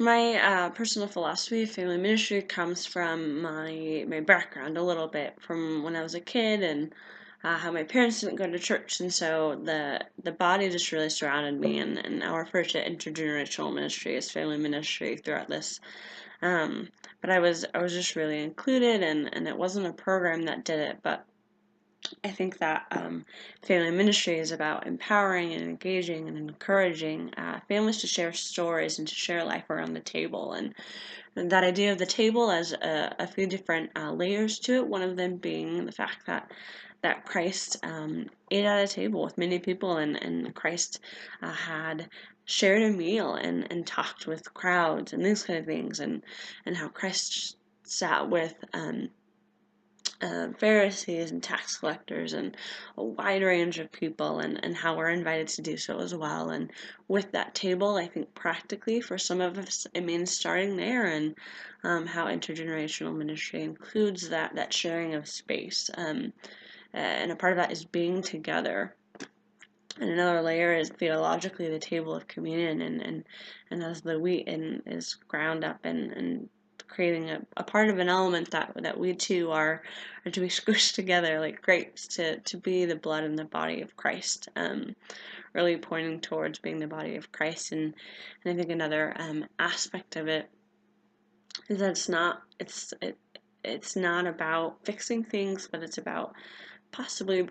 My personal philosophy of family ministry comes from my background a little bit from when I was a kid and how my parents didn't go to church, and so the body just really surrounded me, and I'll refer to intergenerational ministry as family ministry throughout this. But I was just really included, and it wasn't a program that did it, but I think that family ministry is about empowering and engaging and encouraging families to share stories and to share life around the table. And that idea of the table has a few different layers to it. One of them being the fact that Christ ate at a table with many people, and Christ had shared a meal and talked with crowds and these kind of things, and how Christ sat with Pharisees and tax collectors and a wide range of people, and how we're invited to do so as well. And with that table, I think practically for some of us, it means starting there, and how intergenerational ministry includes that sharing of space. And a part of that is being together. And another layer is theologically the table of communion, and as the wheat is ground up and creating a part of an element that we too are to be squished together like grapes to be the blood and the body of Christ. Really pointing towards being the body of Christ. And I think another aspect of it is that it's not about fixing things, but it's about possibly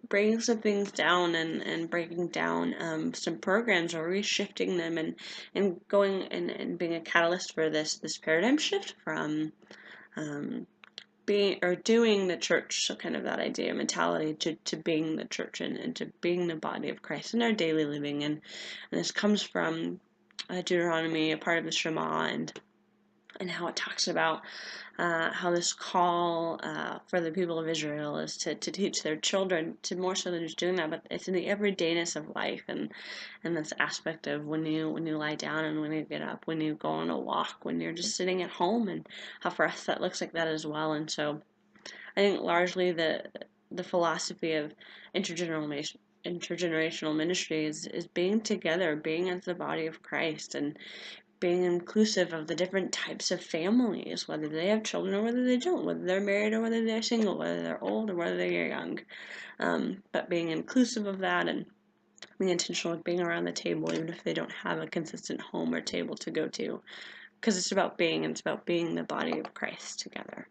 breaking some things down, and breaking down some programs or reshifting them, and going and being a catalyst for this paradigm shift from um, being or doing the church, so kind of that idea mentality to being the church, and to being the body of Christ in our daily living. And this comes from Deuteronomy, a part of the Shema, and how it talks about how this call for the people of Israel is to teach their children, to more so than just doing that, but it's in the everydayness of life, and this aspect of when you lie down and when you get up, when you go on a walk, when you're just sitting at home, and how for us that looks like that as well. And so I think largely the philosophy of intergenerational ministry is being together, being as the body of Christ, and being inclusive of the different types of families, whether they have children or whether they don't, whether they're married or whether they're single, whether they're old or whether they're young. But being inclusive of that, and being intentional with being around the table, even if they don't have a consistent home or table to go to, because it's about being, and it's about being the body of Christ together.